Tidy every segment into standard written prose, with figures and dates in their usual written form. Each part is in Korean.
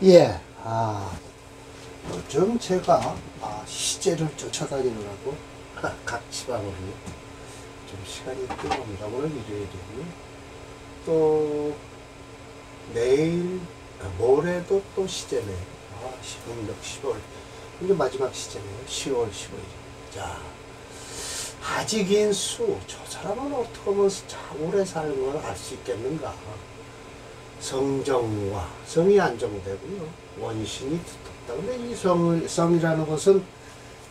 예, 요즘 제가 시제를 쫓아다니느라고 각 지방으로 좀 시간이 끌어옵니다. 오늘 일요일이고요. 또 내일, 모레도 또 시제네요. 16, 10월 이게 마지막 시제네요. 10월 15일. 자, 아직인 수, 저 사람은 어떻게 하면 오래 사는 걸 알 수 있겠는가? 성정화, 성이 안정되고요. 원신이 두텁다. 근데 이 성이라는 것은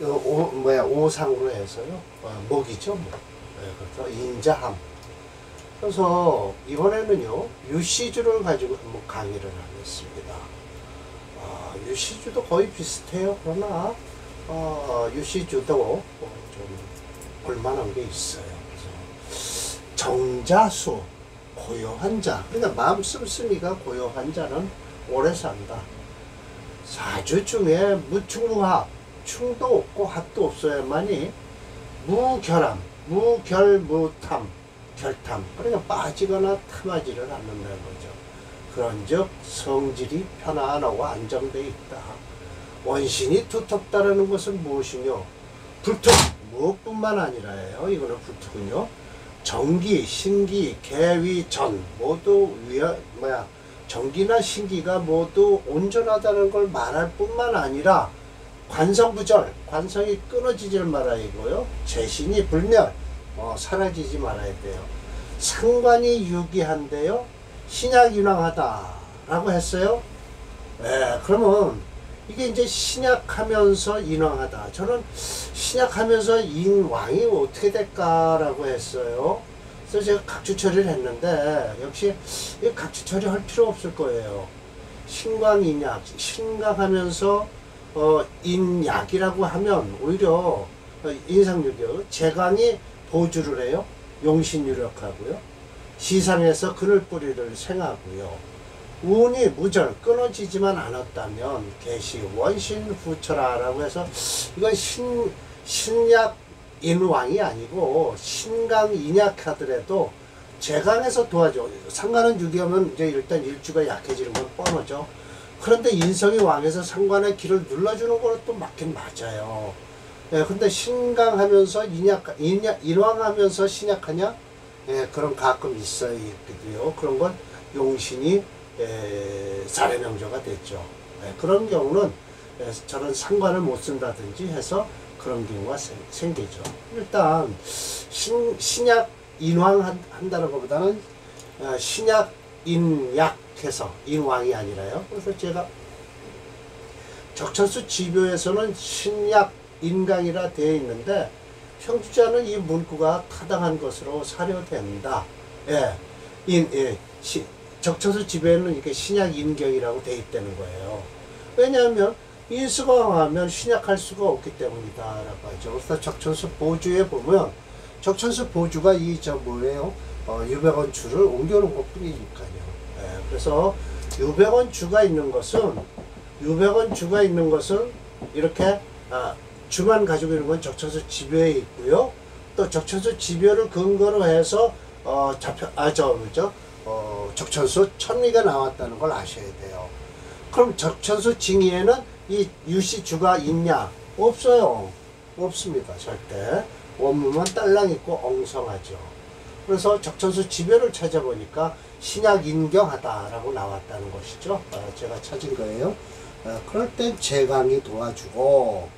오상으로 해서요. 목이죠. 목. 그래서 인자함. 그래서 이번에는요, 유시주를 가지고 한번 강의를 하겠습니다. 유시주도 거의 비슷해요. 그러나 유시주도 좀 볼만한 게 있어요. 그래서 정자수, 고요한 자, 그러니까 마음 씀씀이가 고요한 자는 오래 산다. 사주 중에 무충무합, 충도 없고 합도 없어야만이 무결함, 무결무탐, 결탐, 그러니까 빠지거나 탐하지를 않는다는 거죠. 그런즉 성질이 편안하고 안정되어 있다. 원신이 두텁다라는 것은 무엇이뇨? 불특, 무엇뿐만 아니라요. 이거는 불특은요. 정기, 신기, 개위, 전 모두 정기나 신기가 모두 온전하다는 걸 말할 뿐만 아니라 관성부절, 관성이 끊어지지 말아야고요. 재신이 불멸, 사라지지 말아야 돼요. 상관이 유기한데요. 신약인왕하다라고 했어요. 그러면 이게 이제 신약하면서 인왕하다. 저는 신약하면서 인왕이 어떻게 될까라고 했어요. 그래서 제가 각주 처리를 했는데 역시 각주 처리할 필요 없을 거예요. 신광인약, 신강하면서 인약이라고 하면 오히려 인상유교, 재강이 보주를 해요. 용신유력하고요. 시상에서 그늘 뿌리를 생하고요. 운이 무절 끊어지지만 않았다면 개시 원신 후처라 라고 해서 이건 신약 인왕이 아니고 신강 인약 하더라도 재강에서 도와줘. 상관은 유기하면 이제 일단 일주가 약해지는 건 뻔하죠. 그런데 인성이 왕에서 상관의 길을 눌러주는 거는 또 맞긴 맞아요. 근데 신강하면서 인왕하면서 신약하냐? 그런 가끔 있어요. 그런 건 용신이 사례명조가 됐죠. 그런 경우는 저런 상관을 못 쓴다든지 해서 그런 경우가 생기죠. 일단 신약 인왕한다는 것보다는 신약 인약해서 인왕이 아니라요. 그래서 제가 적천수 지묘에서는 신약 인강이라 되어 있는데 평주자는 이 문구가 타당한 것으로 사료된다. 적천수 지배는 이렇게 신약 인경이라고 돼 있다는 거예요. 왜냐하면 인수가 강하면 신약할 수가 없기 때문이다 라고 하죠. 그래서 적천수 보주에 보면 적천수 보주가 뭐예요? 유백원 주를 옮겨놓은 것 뿐이니까요. 그래서 유백원 주가 있는 것은 이렇게 주만 가지고 있는 건 적천수 지배에 있고요. 또 적천수 지배를 근거로 해서 적천수 천리가 나왔다는 걸 아셔야 돼요. 그럼 적천수 징의에는 이 유시주가 있냐? 없어요. 없습니다. 절대. 원문만 딸랑 있고 엉성하죠. 그래서 적천수 지배를 찾아보니까 신약인경하다라고 나왔다는 것이죠. 제가 찾은 거예요. 그럴 땐 재강이 도와주고,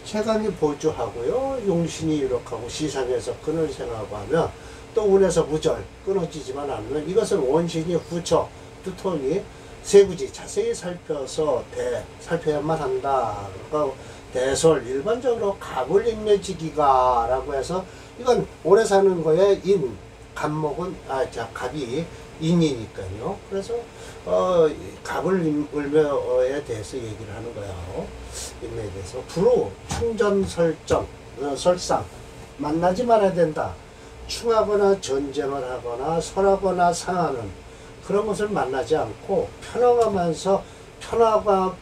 재강이 보조하고요. 용신이 유력하고 시상에서 근을 생하고 하면 또 운에서 무절 끊어지지만 않으면 이것은 원신이 후처 두터우니 세구지 자세히 살펴야만 한다. 그러니까 대설 일반적으로 갑을 인매지기가 라고 해서 이건 오래 사는 거에 갑목은 갑이 인이니까요. 그래서 갑을 을묘에 대해서 얘기를 하는 거예요. 인매에 대해서 불우 충전 설상 만나지 말아야 된다. 충하거나 전쟁을 하거나 설하거나 상하는 그런 것을 만나지 않고 편하면서 편하가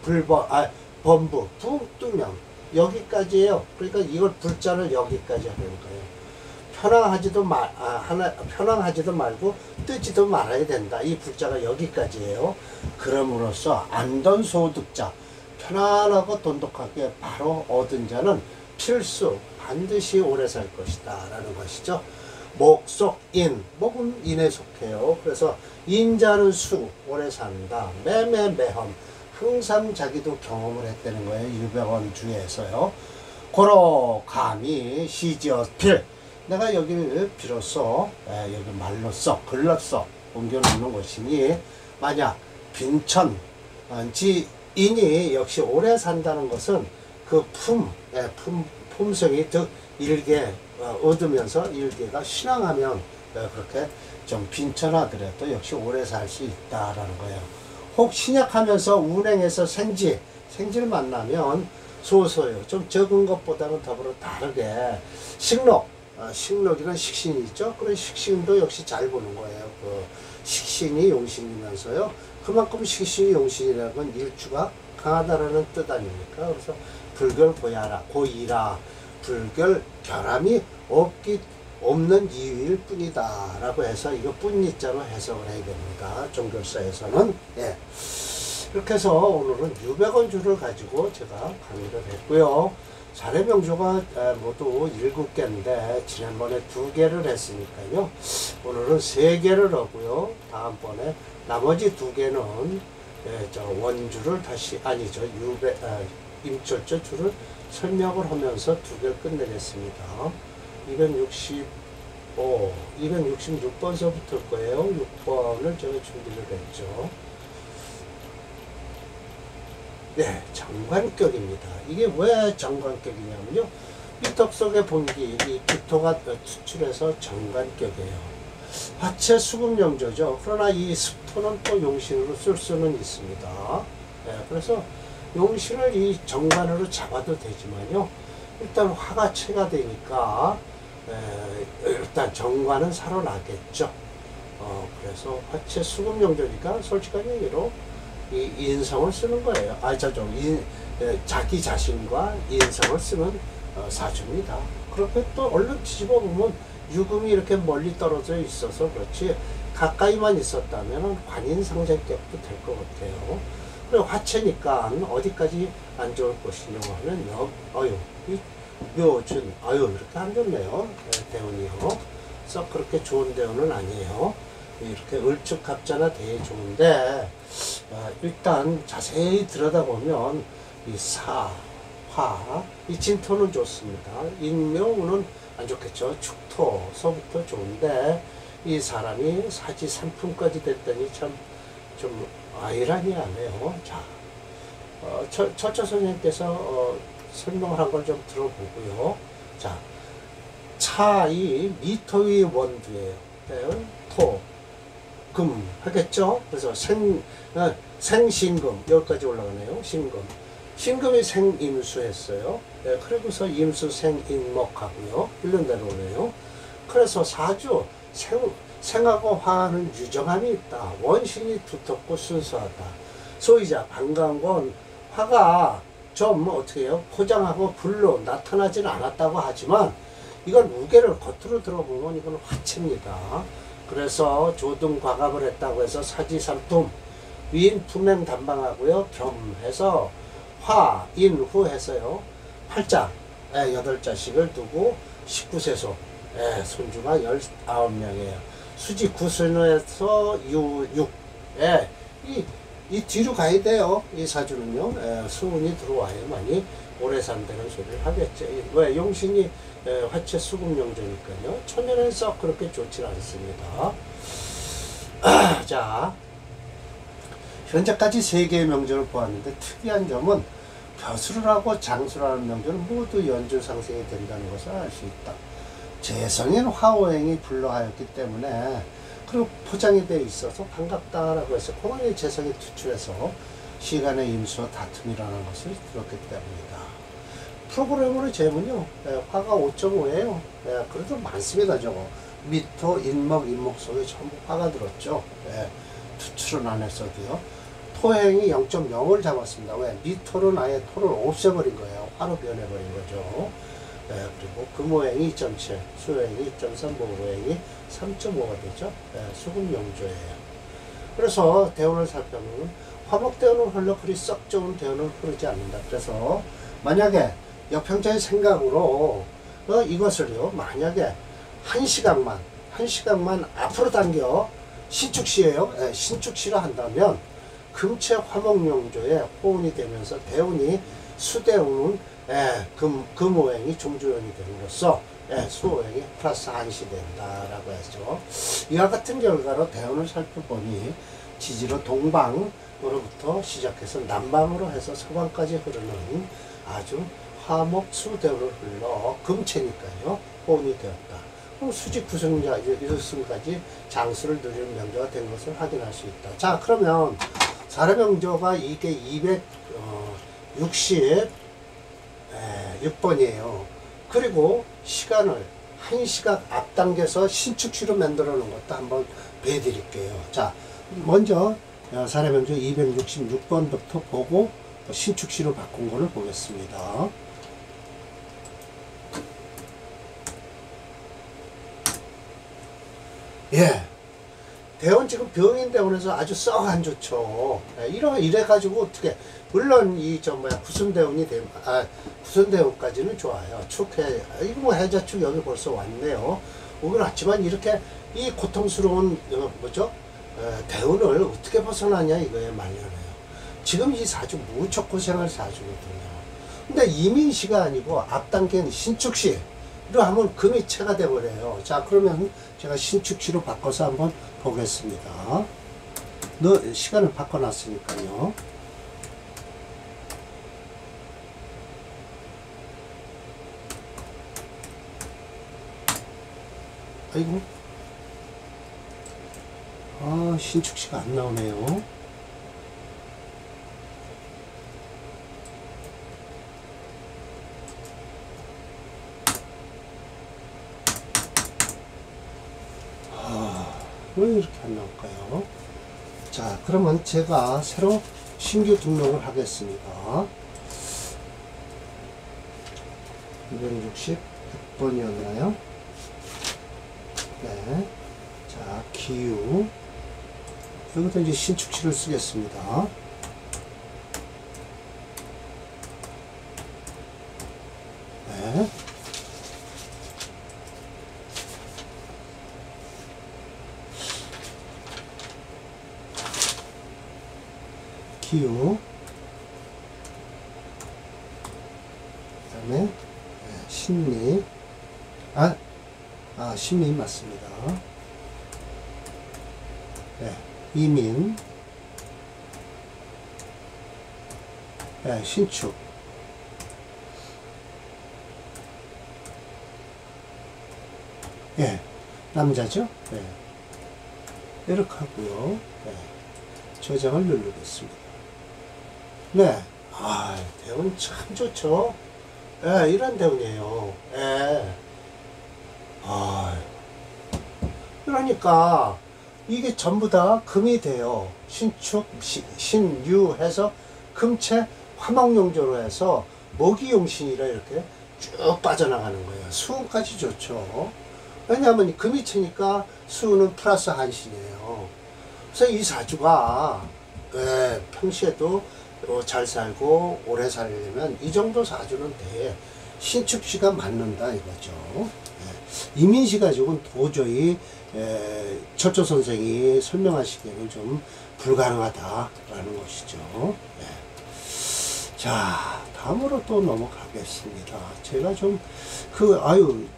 범부 부뚜명 여기까지예요. 그러니까 이걸 불자를 여기까지 하는 거예요. 편항하지도 말고 뜨지도 말아야 된다. 이 불자가 여기까지예요. 그럼으로써 안돈소득자, 편안하고 돈독하게 바로 얻은 자는 필수 반드시 오래 살 것이다 라는 것이죠. 목속인, 목은 인에 속해요. 그래서 인자는 수, 오래 산다. 매매매험, 항상 자기도 경험을 했다는 거예요. 유병원 주에서요. 고로 감히 시지어필, 내가 여기를 비로소 여기 말로써 글로써 옮겨놓는 것이니, 만약 빈천 지인이 역시 오래 산다는 것은 그 품성이 더 일개 얻으면서 일개가 신앙하면 그렇게 좀 빈천하더라도 역시 오래 살 수 있다라는 거예요. 혹 신약하면서 운행에서 생지를 만나면 소소요. 좀 적은 것보다는 더불어 다르게 식록이란 식신이 있죠. 그런 식신도 역시 잘 보는 거예요. 그 식신이 용신이면서요. 그만큼 식신이 용신이라는 건 일주가 강하다라는 뜻 아닙니까? 그래서 불결 고이라, 불결 결함이 없는 이유일 뿐이다 라고 해서 이거 뿐이자로 해석을 해야 됩니다. 종교사에서는. 예. 이렇게 해서 오늘은 유백원주를 가지고 제가 강의를 했고요. 사례명조가 모두 7개인데 지난번에 2개를 했으니까요. 오늘은 3개를 하고요. 다음번에 나머지 2개는 원주를 다시, 아니죠, 임철조 주를 설명을 하면서 2개를 끝내겠습니다. 266번서부터일 거예요. 6번을 제가 준비를 했죠. 네, 정관격입니다. 이게 왜 정관격이냐면요. 삐떡 속의 본기, 이 기토가 추출해서 정관격이에요. 화체 수금영조죠. 그러나 이 습토는 또 용신으로 쓸 수는 있습니다. 네, 그래서 용신을 이 정관으로 잡아도 되지만요. 일단 화가 체가 되니까 일단 정관은 살아나겠죠. 그래서 화체 수금영조니까 솔직한 얘기로 이 인성을 쓰는 거예요. 자기 자신과 인성을 쓰는 사주입니다. 그렇게 또 얼른 뒤집어 보면 유금이 이렇게 멀리 떨어져 있어서 그렇지 가까이만 있었다면 관인상생격도 될 것 같아요. 그리고 화체니까 어디까지 안 좋을 것이냐 하면 이 묘준, 이렇게 안 좋네요. 대운이요. 썩 그렇게 좋은 대운은 아니에요. 이렇게 을축합자나 되게 좋은데, 일단 자세히 들여다보면 이 사, 화, 이 진토는 좋습니다. 인묘는 안 좋겠죠. 축토, 서부터 좋은데 이 사람이 사지 삼품까지 됐더니 참 좀 아이러니하네요. 자, 철저 선생님께서 설명을 한 걸 좀 들어보고요. 자, 차이 미토의 원두예요. 토, 금 하겠죠. 그래서 생신금 여기까지 올라가네요. 신금이 생임수 했어요. 네, 그리고서 임수 생인목하고요. 일로 내려오네요. 그래서 사주 생하고 화는 유정함이 있다. 원신이 두텁고 순수하다. 소이자 반가운 건 화가 좀 어떻게 해요? 포장하고 불로 나타나지는 않았다고 하지만 이건 무게를 겉으로 들어보면 이건 화체입니다. 그래서 조등과갑을 했다고 해서 사지삼품 위인 품행 담방하고요. 겸해서 화, 인, 후 해서요. 8자, 8자씩을 두고 19세소, 손주가 19명이에요. 수지 구순에서 6, 이 뒤로 가야 돼요. 이 사주는요. 수운이 들어와야 많이 오래 산다는 소리를 하겠죠. 왜? 용신이 화체 수금영조니까요. 초면은 썩 그렇게 좋지 않습니다. 자, 현재까지 3개의 명조를 보았는데 특이한 점은 벼수루하고 장수라는 명조는 모두 연주상생이 된다는 것을 알 수 있다. 재성인 화오행이 불러하였기 때문에, 그리고 포장이 되어 있어서 반갑다라고 해서 공원의 재성이 투출해서 시간의 임수와 다툼이라는 것을 들었기 때문이다. 프로그램으로 재면요, 화가 5.5예요. 그래도 많습니다. 저거 미토, 인목, 인목 속에 전부 화가 들었죠. 투출은 안 했어도요. 토행이 0.0을 잡았습니다. 왜? 미토는 아예 토를 없애버린 거예요. 화로 변해버린 거죠. 그리고 금오행이 2.7, 수오행이 2.3, 목오행이 3.5가 되죠. 수금용조예요. 그래서 대운을 살펴보면 화목대운은 흘러 그리 썩 좋은 대운은 흐르지 않는다. 그래서 만약에 역평자의 생각으로 이것을요, 만약에 한 시각만 앞으로 당겨 신축시예요. 신축시로 한다면 금체 화목용조에 호운이 되면서 대운이 수대운은 금오행이 종주연이 됨으로써 수오행이 플러스 한시 된다라고 했죠. 이와 같은 결과로 대운을 살펴보니 지지로 동방으로부터 시작해서 남방으로 해서 서방까지 흐르는 아주 화목수대운을 흘러 금체니까요 호운이 되었다. 그럼 수직 구성자 이승까지 장수를 누리는 명조가 된 것을 확인할 수 있다. 자, 그러면 사례명조가 이게 266번이에요. 그리고 시간을 한 시각 앞당겨서 신축시로 만들어 놓은 것도 한번 배드릴게요. 자, 먼저 사례명조 266번부터 보고 신축시로 바꾼 거를 보겠습니다. 대원 지금 병인대원에서 아주 썩 안 좋죠. 이래가지고 어떻게, 물론 구순대원이 구순대원까지는 좋아요. 축해, 이거 뭐 해자축 여기 벌써 왔네요. 오긴 왔지만 이렇게 이 고통스러운, 대운을 어떻게 벗어나냐 이거에 말려내요. 지금 이 사주 무척 고생할 사주거든요. 근데 이민시가 아니고 앞당긴 신축시, 로 하면 금이 체가 돼버려요. 자, 그러면 제가 신축시로 바꿔서 한번 보겠습니다. 시간을 바꿔놨으니까요. 아이고, 신축시가 안 나오네요. 왜 이렇게 안 나올까요? 자, 그러면 제가 새로 신규 등록을 하겠습니다. 266번이었나요? 네. 자, 기후. 여기다 이제 신축시를 쓰겠습니다. 네. 기후, 그 다음에 심리, 심리 맞습니다. 이민, 신축, 남자죠? 이렇게 하고요. 저장을 누르겠습니다. 대운 참 좋죠. 이런 대운이에요. 그러니까 이게 전부 다 금이 돼요. 신축, 신유해서 금체 화목용조로 해서 모기용신이라 이렇게 쭉 빠져나가는 거예요. 수운까지 좋죠. 왜냐하면 금이 치니까 수운은 플러스 한신이에요. 그래서 이 사주가 평시에도 잘 살고 오래 살려면 이 정도 사주는 돼. 신축시가 맞는다 이거죠. 이민시 가지고는 도저히 철조 선생이 설명하시기에는 좀 불가능하다라는 것이죠. 자, 다음으로 또 넘어가겠습니다. 제가 좀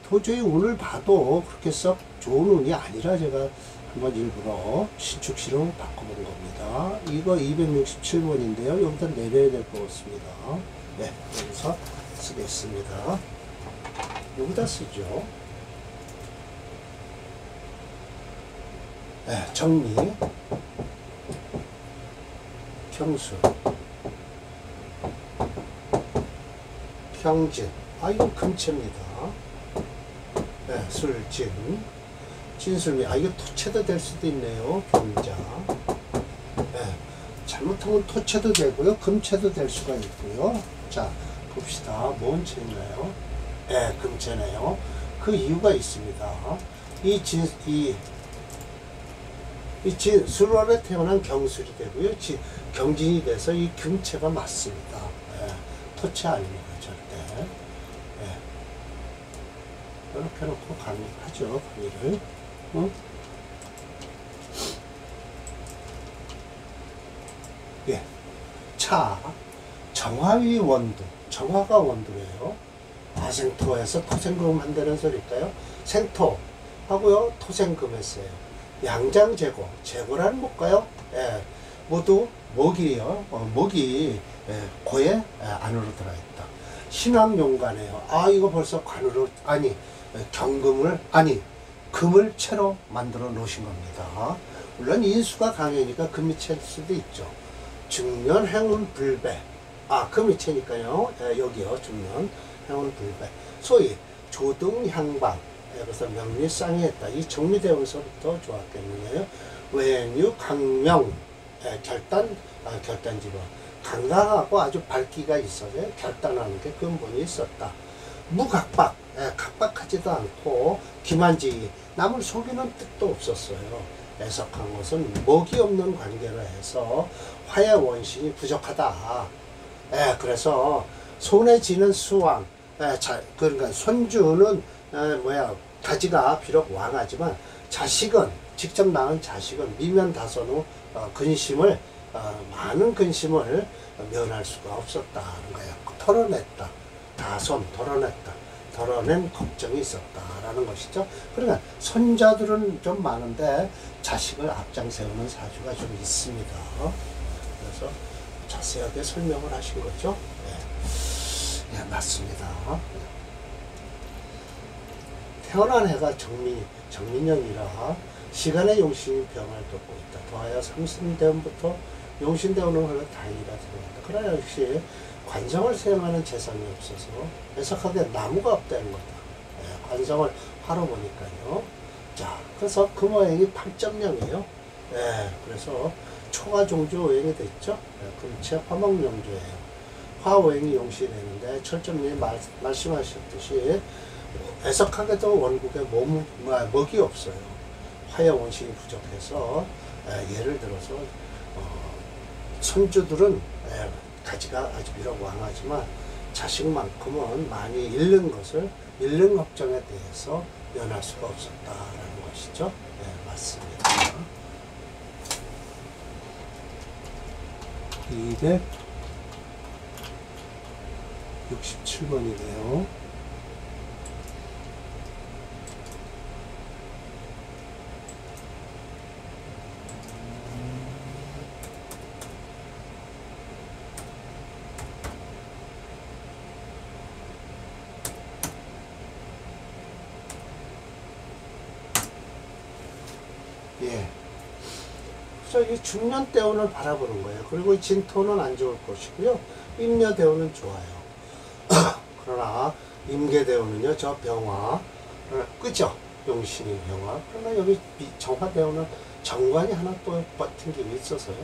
도저히 오늘 봐도 그렇게 썩 좋은 운이 아니라 제가 한번 일부러 신축시로 바꿔본 겁니다. 이거 267번인데요. 여기다 내려야 될 것 같습니다. 여기서 쓰겠습니다. 여기다 쓰죠. 정리, 경수, 평진, 이건 금체입니다. 술진, 진술미, 이거 토체도 될 수도 있네요. 경자. 잘못하면 토체도 되고요. 금체도 될 수가 있고요. 자, 봅시다. 뭔 체인가요? 예, 금체네요. 그 이유가 있습니다. 수월에 태어난 경술이 되고요. 경진이 돼서 이 금체가 맞습니다. 예, 토체 아닙니다. 절대. 예. 이렇게 놓고 하죠. 강의를. 예. 차, 정화위 원두. 정화가 원두래요. 생토에서 토생금 한다는 소리일까요? 생토 하고요. 토생금 했어요. 양장 제거. 제거라는 뭘까요? 예. 모두 목이요. 목이 고에 안으로 들어있다. 신왕용관이에요. 이거 벌써 관으로, 금을 채로 만들어 놓으신 겁니다. 물론 인수가 강해니까 금이 채일 수도 있죠. 중년 행운 불배. 금이 채니까요. 여기요. 중년 행운 불배. 소위 조등향방. 그래서 명리쌍이 했다. 이 정리대원서부터 좋았겠네요. 외유 강명. 결단지방. 강강하고 아주 밝기가 있어서 결단하는 게 근본이 있었다. 무각박. 각박하지도 않고 기만지기. 남을 속이는 뜻도 없었어요. 애석한 것은 먹이 없는 관계로 해서 화의 원신이 부족하다. 그래서 손에 쥐는 수왕. 그러니까 손주는 가지가 비록 왕하지만 자식은 직접 낳은 자식은 미면다선후 근심을 많은 근심을 면할 수가 없었다는 거예요. 털어냈다. 털어냈다. 덜어낸 걱정이 있었다라는 것이죠. 그러니까 손자들은 좀 많은데 자식을 앞장 세우는 사주가 좀 있습니다. 그래서 자세하게 설명을 하신 거죠. 네, 맞습니다. 태어난 해가 정민년이라 시간의 용신이 병을 겪고 있다. 더하여 삼신대운부터 용신대운을 흘러 다행이라 들어간다. 그러나 역시 관성을 사용하는 재성이 없어서 해석하기에 나무가 없다는 거다. 관성을 하러 보니까요. 자, 그래서 금오행이 8.0이에요. 그래서 초가 종주 오행이 됐죠. 금체 화목용주예요. 화오행이 용신이 되는데 철점님 말씀하셨듯이 해석하게도 원국에 먹이 없어요. 화의 원신이 부족해서 예를 들어서 손주들은 가지가 아주 비록 왕하지만 자식만큼은 많이 잃는 걱정에 대해서 면할 수가 없었다라는 것이죠. 맞습니다. 267번이네요. 그래서 이 중년대운을 바라보는 거예요. 그리고 이 진토는 안 좋을 것이고요. 임녀대운은 좋아요. 그러나 임계대운은요, 저 병화, 그죠? 용신이 병화. 그러나 여기 정화대운은 정관이 하나 또 버틴 게 있어서요.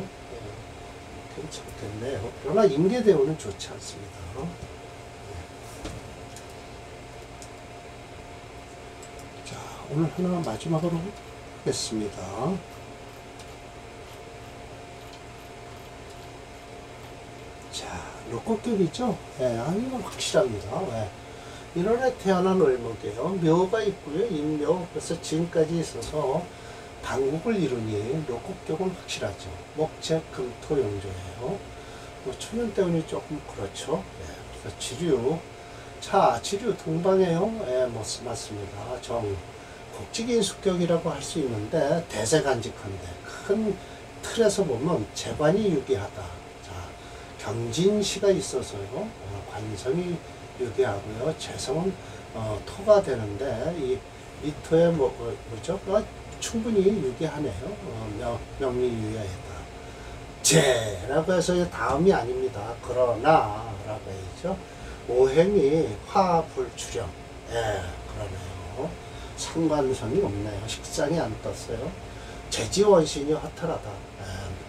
괜찮겠네요. 그러나 임계대운은 좋지 않습니다. 자, 오늘 하나 마지막으로 하겠습니다. 록곡격이죠? 이건 확실합니다. 1월에 태어난 을목이에요. 묘가 있고요. 인묘. 그래서 지금까지 있어서 당국을 이루니 록곡격은 확실하죠. 목재, 금토, 용조예요. 초년대운이 조금 그렇죠. 그래서 지류. 자, 지류 동방이에요. 맞습니다. 국직인숙격이라고 할 수 있는데 대세간직한데 큰 틀에서 보면 재관이 유기하다. 경진시가 있어서요. 관성이 유기하고요. 재성은 토가 되는데 이 미토의 뭐죠? 충분히 유기하네요. 명리유예다. 재라고 해서 다음이 아닙니다. 그러나 라고 해야죠. 오행이 화불출형. 그러네요. 상관성이 없네요. 식상이 안 떴어요. 재지원신이 허탈하다.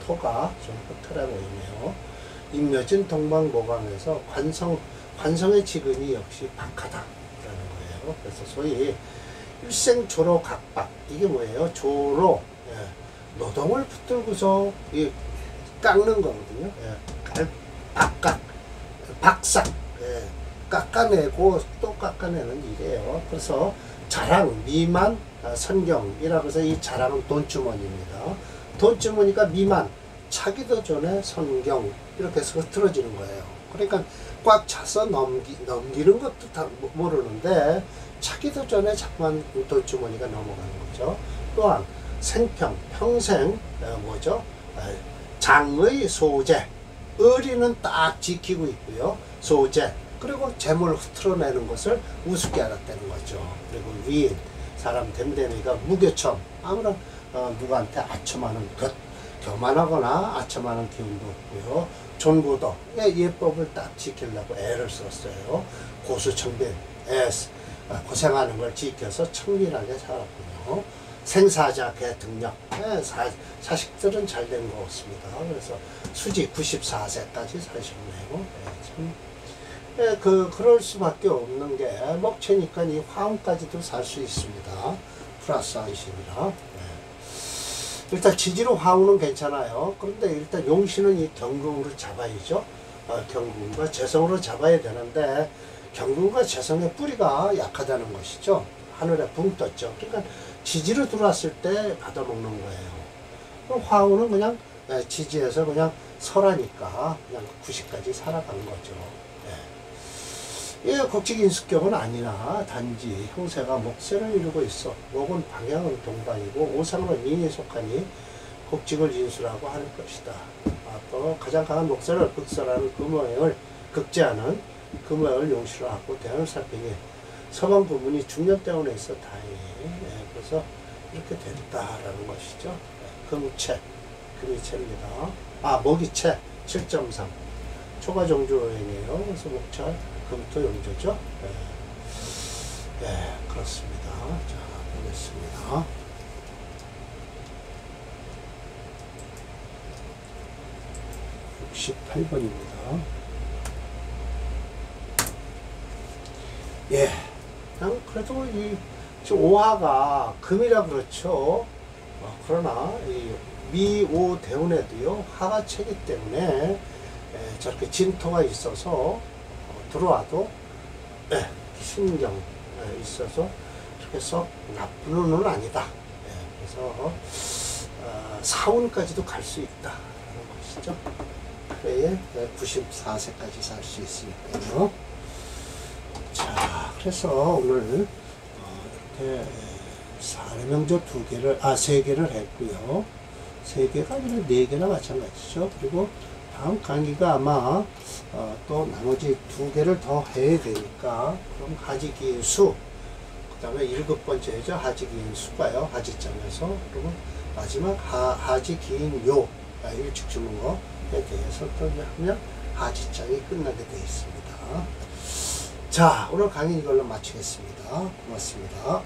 토가 좀 허탈해 보이네요. 임묘진 동방모강에서 관성의 지근이 역시 박하다. 그래서 소위 일생 조로 각박, 이게 뭐예요? 조로, 예, 노동을 붙들고서 이 깎는 거거든요. 예, 박각, 박삭, 예, 깎아내고 또 깎아내는 일이에요. 그래서 자랑, 미만, 선경이라고 해서 이 자랑은 돈주머니입니다. 돈주머니가 미만, 차기도 전에 선경, 이렇게 해서 흐트러지는 거예요. 그러니까 꽉 차서 넘기는 것도 다 모르는데 차기도 전에 자꾸만 돈주머니가 넘어가는 거죠. 또한 생평, 평생, 뭐죠? 장의 소재, 의리는 딱 지키고 있고요. 소재, 그리고 재물을 흐트러내는 것을 우습게 알았다는 거죠. 그리고 위인, 사람 됨됨이가 무교청, 아무런 누구한테 아첨하는 것, 교만하거나 아첨하는 기운도 없고요. 존고도, 예법을 딱 지키려고 애를 썼어요. 고수청빈, 고생하는 걸 지켜서 청빈하게 살았군요. 생사자 개등력, 자식들은 잘 된 것 같습니다. 그래서 수지 94세까지 사셨네요. 그럴 수밖에 없는 게 목체니까 이 화음까지도 살 수 있습니다. 플러스 안신이라. 일단 지지로 화우는 괜찮아요. 그런데 일단 용신은 이 경금으로 잡아야죠. 경금과 재성으로 잡아야 되는데 경금과 재성의 뿌리가 약하다는 것이죠. 하늘에 붕 떴죠. 그러니까 지지로 들어왔을 때 받아먹는 거예요. 그럼 화우는 그냥 지지에서 그냥 설하니까 그냥 90까지 살아간 거죠. 곡직인수격은 아니나 단지 형세가 목세를 이루고 있어. 목은 방향은 동방이고 오상은 민에 속하니 곡직을 인수라고 하는 것이다. 또 가장 강한 목세를 극설하는 금호행을 극제하는 금호행을 용시로 하고 대안을 살피니 서방 부분이 중년대원에 있어 다행히 그래서 이렇게 됐다라는 것이죠. 금체, 금이체입니다. 목이체 7.3 초가정조행이에요. 그래서 목찰 금토 용조죠. 그렇습니다. 자, 보겠습니다. (68번입니다) 그냥 그래도 이 오화가 금이라 그렇죠. 그러나 이 미오 대운에도요 하가 채기 때문에 저렇게 진토가 있어서 들어와도 신경 있어서 그렇게 썩 나쁜 운은 아니다. 그래서 사운까지도 갈 수 있다라는 것이죠. 그래야 94세까지 살 수 있으니까요. 자, 그래서 오늘 이렇게 사례명조 3개를 했고요. 3개가 아니라 4개나 마찬가지죠. 그리고 다음 강의가 아마 또 나머지 2개를 더 해야 되니까 그럼 하지기인수, 그 다음에 7번째죠. 하지기인수가요. 하지장에서. 그리고 마지막 하지기인요, 일축 주는 거에 대해서 또 하면 하지장이 끝나게 되어 있습니다. 자, 오늘 강의 이걸로 마치겠습니다. 고맙습니다.